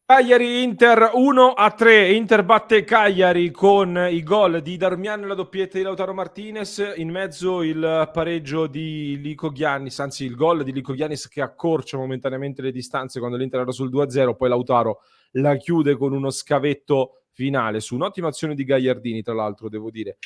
Cagliari-Inter 1-3, Inter batte Cagliari con i gol di Darmian e la doppietta di Lautaro Martinez, in mezzo il pareggio di Lico Giannis, anzi il gol di Lico Giannis che accorcia momentaneamente le distanze quando l'Inter era sul 2-0, poi Lautaro la chiude con uno scavetto finale su un'ottima azione di Gagliardini, tra l'altro devo dire,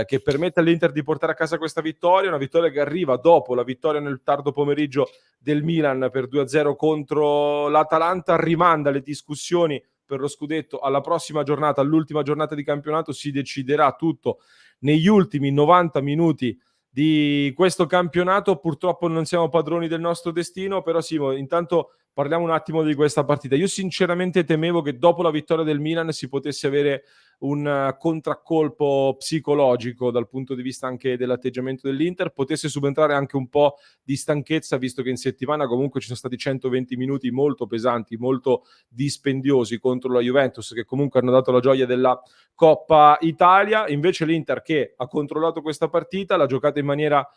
che permette all'Inter di portare a casa questa vittoria, una vittoria che arriva dopo la vittoria nel tardo pomeriggio del Milan per 2-0 contro l'Atalanta, rimanda le discussioni per lo scudetto alla prossima giornata, all'ultima giornata di campionato, si deciderà tutto negli ultimi 90 minuti di questo campionato. Purtroppo non siamo padroni del nostro destino, però Simo, intanto parliamo un attimo di questa partita. Io sinceramente temevo che dopo la vittoria del Milan si potesse avere un contraccolpo psicologico dal punto di vista anche dell'atteggiamento dell'Inter, potesse subentrare anche un po' di stanchezza, visto che in settimana comunque ci sono stati 120 minuti molto pesanti, molto dispendiosi contro la Juventus, che comunque hanno dato la gioia della Coppa Italia. Invece l'Inter, che ha controllato questa partita, l'ha giocata in maniera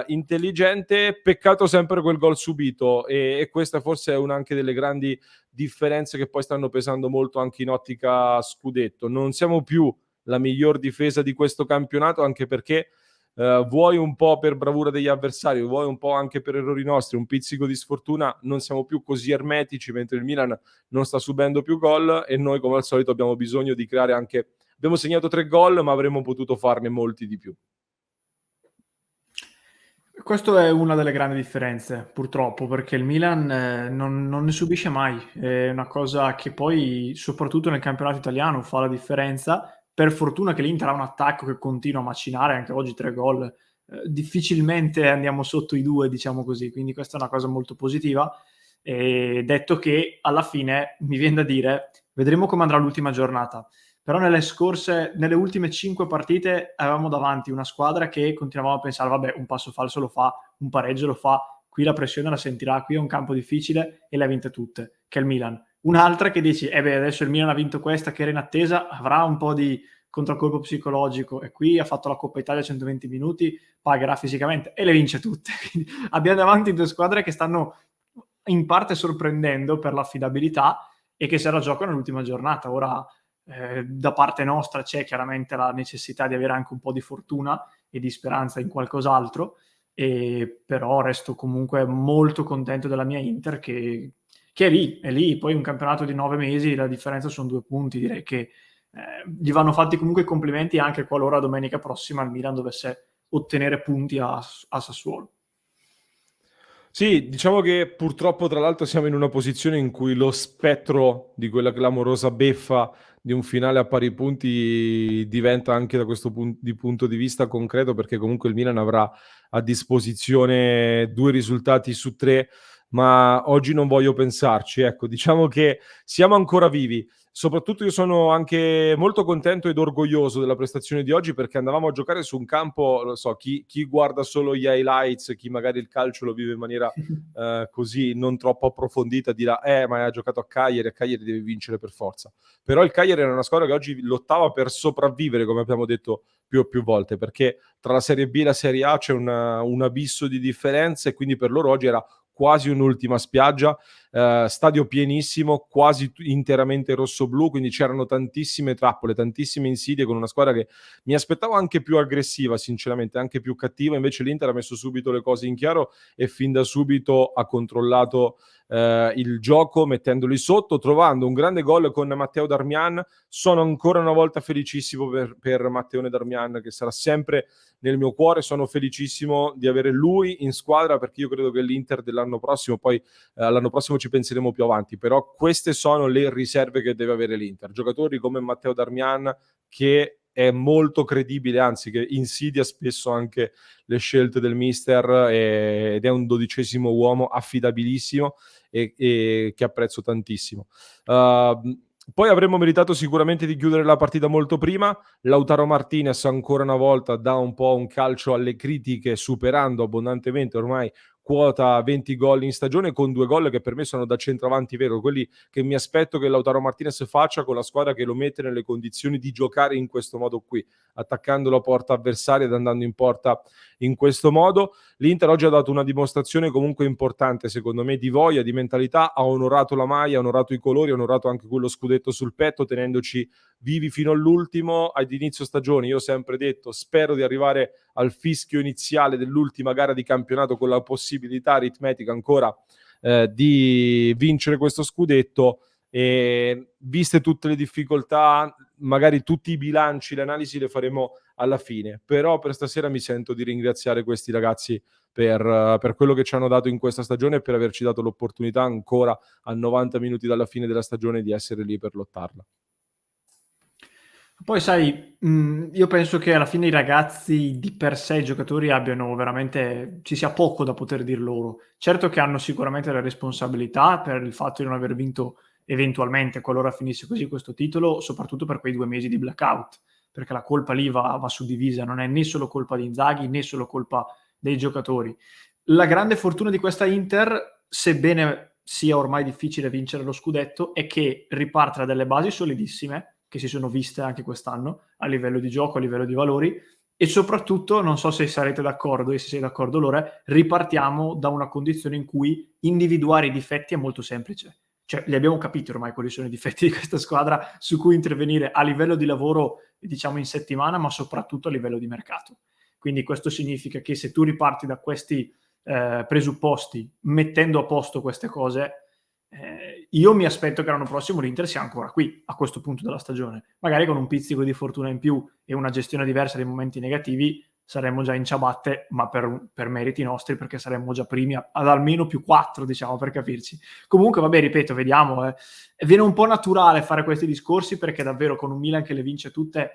intelligente, peccato sempre quel gol subito, e questa forse è una anche delle grandi differenze che poi stanno pesando molto anche in ottica scudetto. Non siamo più la miglior difesa di questo campionato, anche perché vuoi un po' per bravura degli avversari, vuoi un po' anche per errori nostri, un pizzico di sfortuna, non siamo più così ermetici, mentre il Milan non sta subendo più gol, e noi come al solito abbiamo bisogno di creare anche... Abbiamo segnato 3 gol, ma avremmo potuto farne molti di più. Questo è una delle grandi differenze, purtroppo, perché il Milan non ne subisce mai. È una cosa che poi, soprattutto nel campionato italiano, fa la differenza. Per fortuna che l'Inter ha un attacco che continua a macinare, anche oggi 3 gol. Difficilmente andiamo sotto i 2, diciamo così, quindi questa è una cosa molto positiva. E detto che alla fine mi viene da dire, vedremo come andrà l'ultima giornata. Però nelle ultime 5 partite avevamo davanti una squadra che continuavamo a pensare, vabbè, un passo falso lo fa, un pareggio lo fa, qui la pressione la sentirà, qui è un campo difficile, e le ha vinte tutte, che è il Milan. Un'altra che dici, adesso il Milan ha vinto questa, che era in attesa, avrà un po' di contraccolpo psicologico, e qui ha fatto la Coppa Italia a 120 minuti, pagherà fisicamente, e le vince tutte. Quindi abbiamo davanti 2 squadre che stanno in parte sorprendendo per l'affidabilità e che se la giocano nell'ultima giornata. Ora, da parte nostra c'è chiaramente la necessità di avere anche un po' di fortuna e di speranza in qualcos'altro, però resto comunque molto contento della mia Inter che è lì, poi un campionato di 9 mesi, la differenza sono 2 punti, direi che gli vanno fatti comunque i complimenti anche qualora domenica prossima il Milan dovesse ottenere punti a Sassuolo. Sì, diciamo che purtroppo tra l'altro siamo in una posizione in cui lo spettro di quella clamorosa beffa di un finale a pari punti diventa anche da questo punto di vista concreto, perché comunque il Milan avrà a disposizione 2 risultati su 3, ma oggi non voglio pensarci. Ecco, diciamo che siamo ancora vivi. Soprattutto io sono anche molto contento ed orgoglioso della prestazione di oggi, perché andavamo a giocare su un campo, lo so, chi guarda solo gli highlights, chi magari il calcio lo vive in maniera così non troppo approfondita, dirà ma ha giocato a Cagliari deve vincere per forza. Però il Cagliari era una squadra che oggi lottava per sopravvivere, come abbiamo detto più e più volte, perché tra la Serie B e la Serie A c'è un abisso di differenza, e quindi per loro oggi era quasi un'ultima spiaggia, stadio pienissimo, quasi interamente rosso-blu, quindi c'erano tantissime trappole, tantissime insidie, con una squadra che mi aspettavo anche più aggressiva, sinceramente, anche più cattiva. Invece l'Inter ha messo subito le cose in chiaro e fin da subito ha controllato il gioco, mettendoli sotto, trovando un grande gol con Matteo Darmian. Sono ancora una volta felicissimo per Matteone Darmian, che sarà sempre nel mio cuore. Sono felicissimo di avere lui in squadra, perché io credo che l'Inter dell'anno prossimo, poi l'anno prossimo ci penseremo più avanti, però queste sono le riserve che deve avere l'Inter. Giocatori come Matteo Darmian, che è molto credibile, anzi che insidia spesso anche le scelte del mister, ed è un 12° uomo affidabilissimo, e che apprezzo tantissimo. Poi avremmo meritato sicuramente di chiudere la partita molto prima. Lautaro Martinez ancora una volta dà un po' un calcio alle critiche, superando abbondantemente ormai quota 20 gol in stagione, con 2 gol che per me sono da centravanti vero, quelli che mi aspetto che Lautaro Martinez faccia con la squadra che lo mette nelle condizioni di giocare in questo modo qui, attaccando la porta avversaria ed andando in porta in questo modo. L'Inter oggi ha dato una dimostrazione comunque importante, secondo me, di voglia, di mentalità, ha onorato la maglia, ha onorato i colori, ha onorato anche quello scudetto sul petto, tenendoci vivi fino all'ultimo. Ad inizio stagione io ho sempre detto, spero di arrivare al fischio iniziale dell'ultima gara di campionato con la possibilità aritmetica ancora di vincere questo scudetto, e viste tutte le difficoltà, magari tutti i bilanci, le analisi le faremo alla fine, però per stasera mi sento di ringraziare questi ragazzi per quello che ci hanno dato in questa stagione e per averci dato l'opportunità ancora a 90 minuti dalla fine della stagione di essere lì per lottarla. Poi sai, io penso che alla fine i ragazzi di per sé, i giocatori abbiano veramente ci sia poco da poter dir loro. Certo che hanno sicuramente la responsabilità per il fatto di non aver vinto eventualmente, qualora finisse così questo titolo, soprattutto per quei 2 mesi di blackout, perché la colpa lì va suddivisa, non è né solo colpa di Inzaghi, né solo colpa dei giocatori. La grande fortuna di questa Inter, sebbene sia ormai difficile vincere lo scudetto, è che riparte da delle basi solidissime, che si sono viste anche quest'anno, a livello di gioco, a livello di valori, e soprattutto, non so se sarete d'accordo, e se sei d'accordo Lore, ripartiamo da una condizione in cui individuare i difetti è molto semplice. Cioè, li abbiamo capiti ormai quali sono i difetti di questa squadra su cui intervenire a livello di lavoro, diciamo in settimana, ma soprattutto a livello di mercato. Quindi questo significa che se tu riparti da questi presupposti, mettendo a posto queste cose, io mi aspetto che l'anno prossimo l'Inter sia ancora qui, a questo punto della stagione. Magari con un pizzico di fortuna in più e una gestione diversa dei momenti negativi saremmo già in ciabatte, ma per meriti nostri, perché saremmo già primi ad almeno più 4, diciamo, per capirci. Comunque, vabbè, ripeto, vediamo. Viene un po' naturale fare questi discorsi, perché davvero con un Milan che le vince tutte,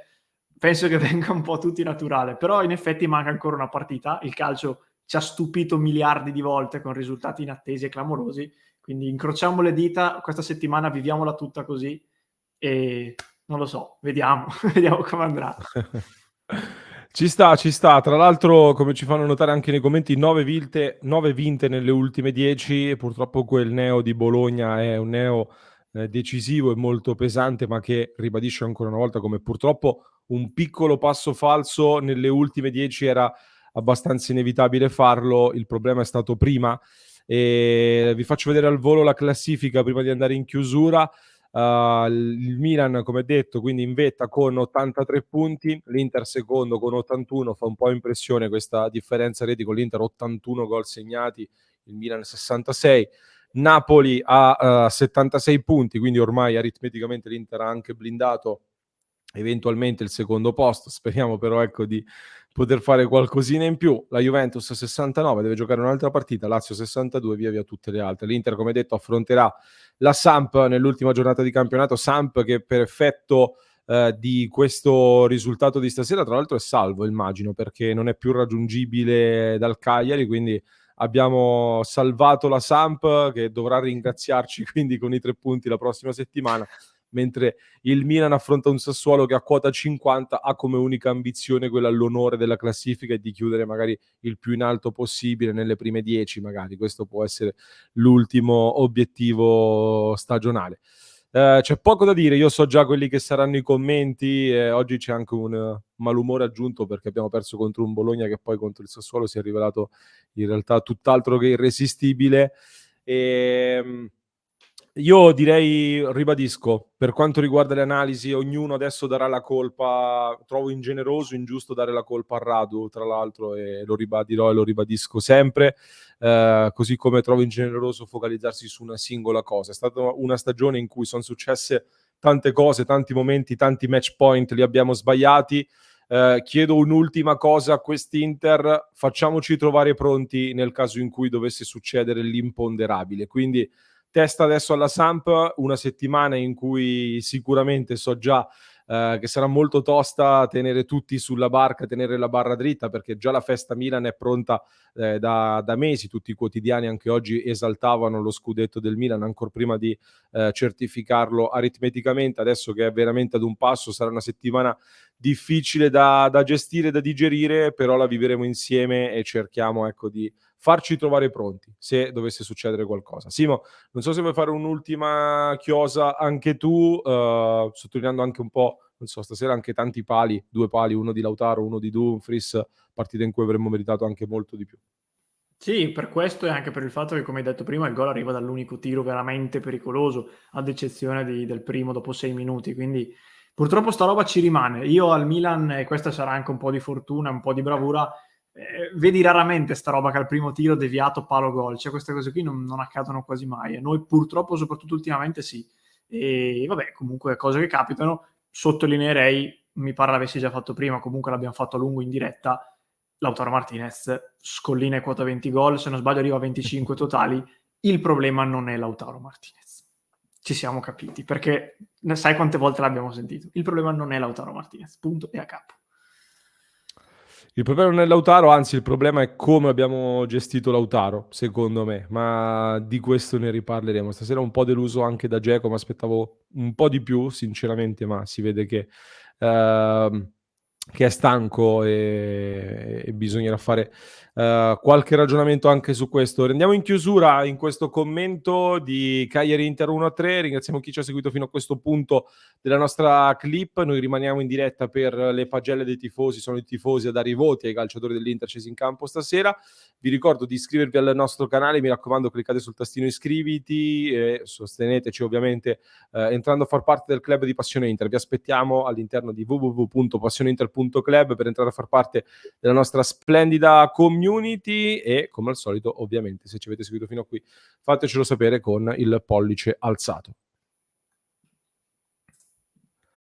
penso che venga un po' tutti naturale. Però in effetti manca ancora una partita. Il calcio ci ha stupito miliardi di volte con risultati inattesi e clamorosi, quindi incrociamo le dita, questa settimana viviamola tutta così e non lo so, vediamo, vediamo come andrà. Ci sta, ci sta. Tra l'altro, come ci fanno notare anche nei commenti, 9 vinte nelle ultime 10, e purtroppo quel neo di Bologna è un neo decisivo e molto pesante, ma che ribadisce ancora una volta come purtroppo un piccolo passo falso nelle ultime 10 era abbastanza inevitabile farlo. Il problema è stato prima. E vi faccio vedere al volo la classifica prima di andare in chiusura. Il Milan, come detto, quindi in vetta con 83 punti, l'Inter secondo con 81, fa un po' impressione questa differenza reti con l'Inter, 81 gol segnati, il Milan 66. Napoli ha 76 punti, quindi ormai aritmeticamente l'Inter ha anche blindato eventualmente il secondo posto, speriamo però ecco di poter fare qualcosina in più. La Juventus 69, deve giocare un'altra partita, Lazio 62, via via tutte le altre. L'Inter, come detto, affronterà la Samp nell'ultima giornata di campionato, Samp che per effetto di questo risultato di stasera tra l'altro è salvo, immagino, perché non è più raggiungibile dal Cagliari, quindi abbiamo salvato la Samp che dovrà ringraziarci quindi con i 3 punti la prossima settimana, mentre il Milan affronta un Sassuolo che a quota 50 ha come unica ambizione quella all'onore della classifica e di chiudere magari il più in alto possibile nelle prime 10, magari questo può essere l'ultimo obiettivo stagionale. C'è poco da dire, io so già quelli che saranno i commenti, oggi c'è anche un malumore aggiunto perché abbiamo perso contro un Bologna che poi contro il Sassuolo si è rivelato in realtà tutt'altro che irresistibile. Io direi, ribadisco, per quanto riguarda le analisi, ognuno adesso darà la colpa, trovo ingeneroso, ingiusto dare la colpa a Radu, tra l'altro, e lo ribadirò e lo ribadisco sempre, così come trovo ingeneroso focalizzarsi su una singola cosa. È stata una stagione in cui sono successe tante cose, tanti momenti, tanti match point, li abbiamo sbagliati. Chiedo un'ultima cosa a quest'Inter, facciamoci trovare pronti nel caso in cui dovesse succedere l'imponderabile, quindi testa adesso alla Samp, una settimana in cui sicuramente so già che sarà molto tosta tenere tutti sulla barca, tenere la barra dritta, perché già la festa Milan è pronta da mesi, tutti i quotidiani anche oggi esaltavano lo scudetto del Milan, ancora prima di certificarlo aritmeticamente, adesso che è veramente ad un passo sarà una settimana difficile da gestire, da digerire, però la vivremo insieme e cerchiamo, ecco, di farci trovare pronti se dovesse succedere qualcosa. Simo, non so se vuoi fare un'ultima chiosa anche tu, sottolineando anche un po', non so, stasera anche tanti pali, 2 pali, uno di Lautaro, uno di Dumfries, partita in cui avremmo meritato anche molto di più. Sì, per questo e anche per il fatto che, come hai detto prima, il gol arriva dall'unico tiro veramente pericoloso, ad eccezione del primo dopo 6 minuti. Quindi purtroppo sta roba ci rimane. Io al Milan, e questa sarà anche un po' di fortuna, un po' di bravura, vedi raramente sta roba che al primo tiro deviato palo gol. Cioè queste cose qui non accadono quasi mai. E noi purtroppo, soprattutto ultimamente, sì. E vabbè, comunque cose che capitano. Sottolineerei, mi pare l'avessi già fatto prima, comunque l'abbiamo fatto a lungo in diretta, Lautaro Martinez scollina e quota 20 gol, se non sbaglio arriva a 25 totali. Il problema non è Lautaro Martinez. Ci siamo capiti, perché sai quante volte l'abbiamo sentito. Il problema non è Lautaro Martinez, punto e a capo. Il problema non è Lautaro, anzi il problema è come abbiamo gestito Lautaro, secondo me, ma di questo ne riparleremo. Stasera un po' deluso anche da Dzeko, mi aspettavo un po' di più, sinceramente, ma si vede che è stanco e bisognerà fare qualche ragionamento anche su questo. Rendiamo in chiusura in questo commento di Cagliari Inter 1-3. Ringraziamo chi ci ha seguito fino a questo punto della nostra clip. Noi rimaniamo in diretta per le pagelle dei tifosi, sono i tifosi a dare i voti ai calciatori dell'Inter scesi in campo stasera. Vi ricordo di iscrivervi al nostro canale, mi raccomando cliccate sul tastino iscriviti e sosteneteci ovviamente entrando a far parte del club di Passione Inter. Vi aspettiamo all'interno di www.passioneinter.club per entrare a far parte della nostra splendida community e come al solito ovviamente se ci avete seguito fino a qui fatecelo sapere con il pollice alzato.